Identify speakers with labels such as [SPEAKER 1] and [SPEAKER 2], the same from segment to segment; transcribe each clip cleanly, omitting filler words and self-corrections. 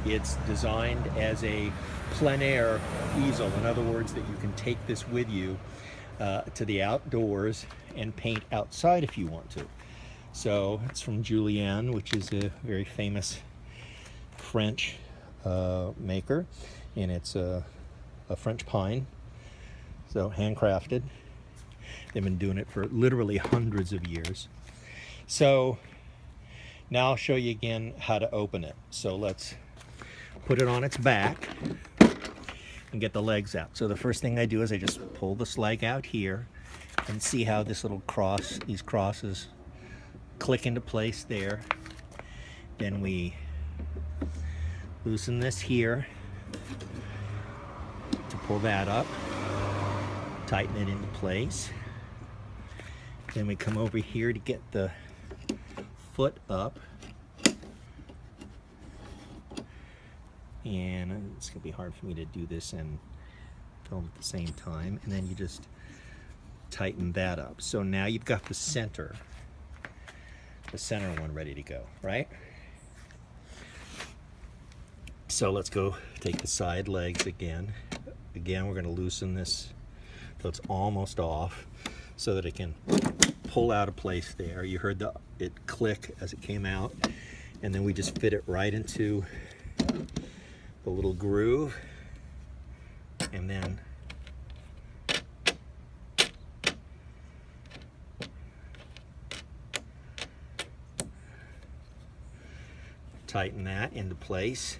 [SPEAKER 1] It's designed as a plein air easel. In other words, that you can take this with you to the outdoors and paint outside if you want to. So it's from Julian, which is a very famous French maker, and it's a French pine, so handcrafted. They've been doing it for literally hundreds of years. So now I'll show you again how to open it. So let's put it on its back and get the legs out. So the first thing I do is I just pull this leg out here and see how this little cross, these crosses click into place there. Then we loosen this here to pull that up, tighten it into place. Then we come over here to get the foot up, and it's gonna be hard for me to do this and film at the same time. And then you just tighten that up. So now you've got the center one ready to go, right? So let's go take the side legs again. Again, we're gonna loosen this so it's almost off so that it can pull out of place there. You heard it click as it came out, and then we just fit it right into the little groove, and then tighten that into place.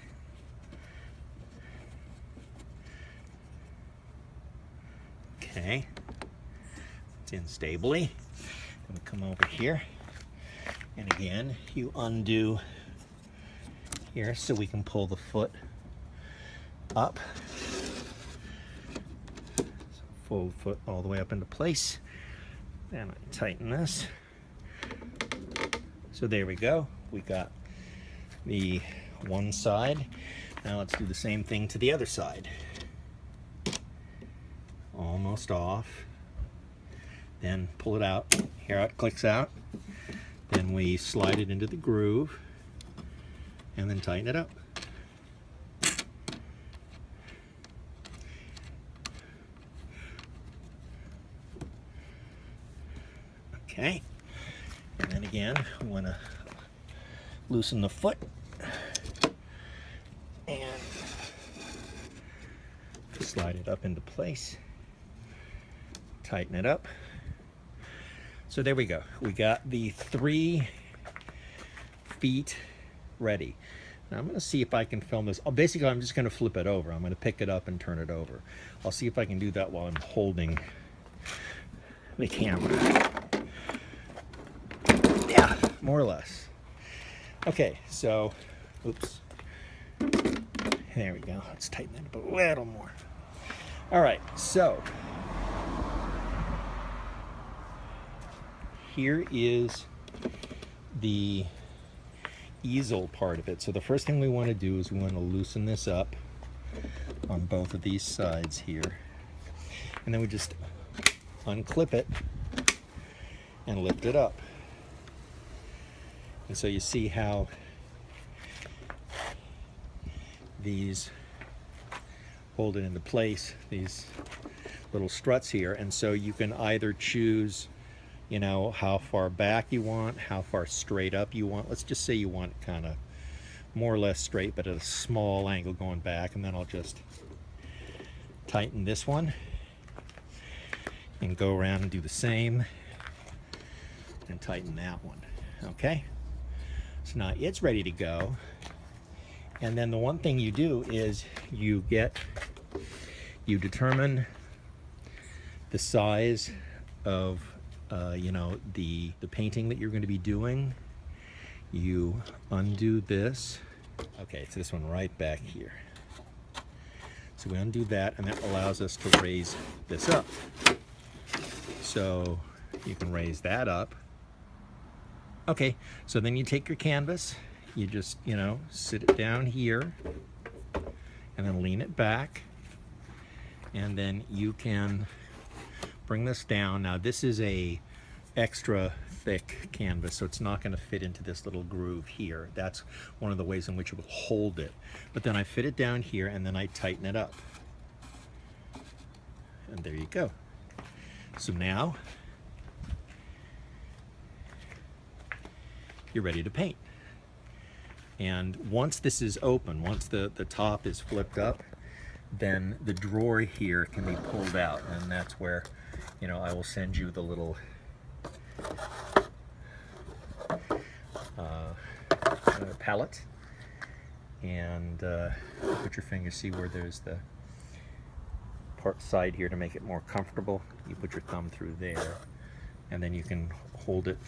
[SPEAKER 1] Okay, it's in stably. Then we come over here, and again you undo here so we can pull the foot up. So fold foot all the way up into place. Then I tighten this. So there we go. We got the one side. Now let's do the same thing to the other side. Almost off. Then pull it out. Here it clicks out. Then we slide it into the groove and then tighten it up. Okay. And then again, we want to loosen the foot and slide it up into place. Tighten it up. So there we go. We got the 3 feet ready. Now I'm going to see if I can film this. Basically, I'm just going to flip it over. I'm going to pick it up and turn it over. I'll see if I can do that while I'm holding the camera. Yeah, more or less. Okay, so, oops. There we go. Let's tighten that up a little more. All right, so here is the easel part of it. So the first thing we want to do is we want to loosen this up on both of these sides here. And then we just unclip it and lift it up. And so you see how these hold it into place, these little struts here. And so you can either choose, you know, how far back you want, how far straight up you want. Let's just say you want it kind of more or less straight, but at a small angle going back. And then I'll just tighten this one and go around and do the same and tighten that one. Okay, so now it's ready to go. And then the one thing you do is you determine the size of you know, the painting that you're going to be doing. You undo this. Okay, it's this one right back here. So we undo that, and that allows us to raise this up. So you can raise that up. Okay, so then you take your canvas, you just, you know, sit it down here, and then lean it back, and then you can bring this down. Now this is a extra thick canvas, so it's not going to fit into this little groove here. That's one of the ways in which it will hold it. But then I fit it down here, and then I tighten it up. And there you go. So now you're ready to paint. And once this is open, once the top is flipped up, then the drawer here can be pulled out, and that's where, you know, I will send you the little palette, and put your finger, see where there's the part side here to make it more comfortable. You put your thumb through there, and then you can hold it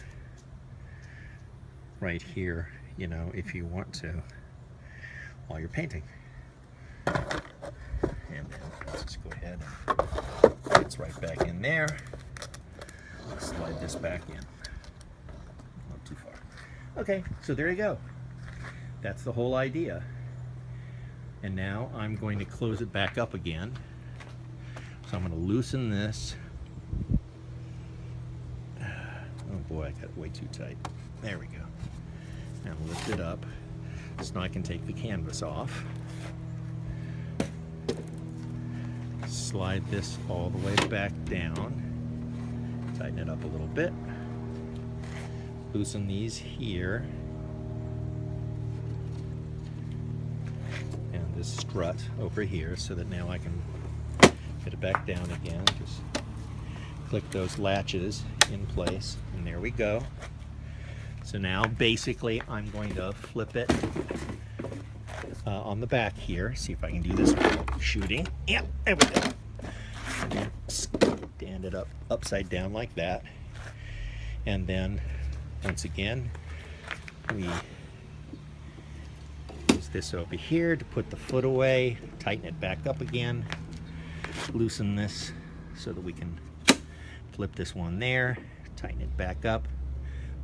[SPEAKER 1] right here, you know, if you want to, while you're painting. And then let's just go ahead and it's right back in there. Slide this back in. Not too far. Okay, so there you go. That's the whole idea. And now I'm going to close it back up again. So I'm going to loosen this. Oh boy, I got it way too tight. There we go. Now lift it up. So now I can take the canvas off. Slide this all the way back down. Tighten it up a little bit. Loosen these here. And this strut over here, so that now I can get it back down again. Just click those latches in place, and there we go. So now basically I'm going to flip it on the back here. See if I can do this without shooting. Yep, there we go. And then stand it up upside down like that. And then once again, we use this over here to put the foot away, tighten it back up again, loosen this so that we can flip this one there, tighten it back up,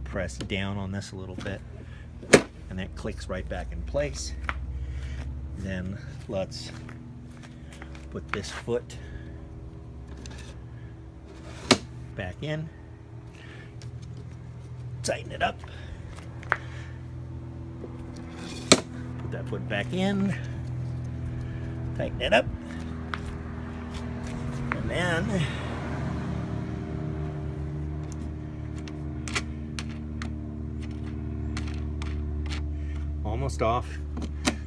[SPEAKER 1] press down on this a little bit, and that clicks right back in place. Then let's put this foot back in, tighten it up, put that foot back in, tighten it up, and then almost off,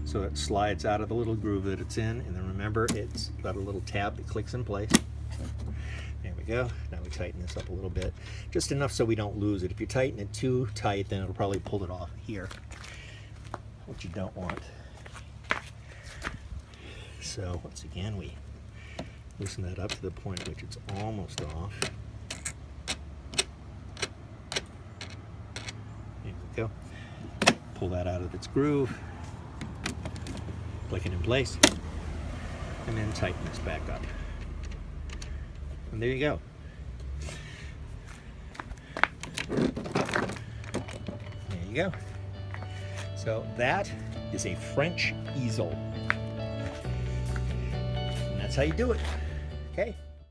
[SPEAKER 1] so it slides out of the little groove that it's in, and then remember it's got a little tab that clicks in place. There we go. Now we tighten this up a little bit, just enough so we don't lose it. If you tighten it too tight, then it'll probably pull it off here, which you don't want. So once again, we loosen that up to the point at which it's almost off. There we go. Pull that out of its groove, click it in place, and then tighten this back up. And there you go. There you go. So that is a French easel. And that's how you do it. Okay.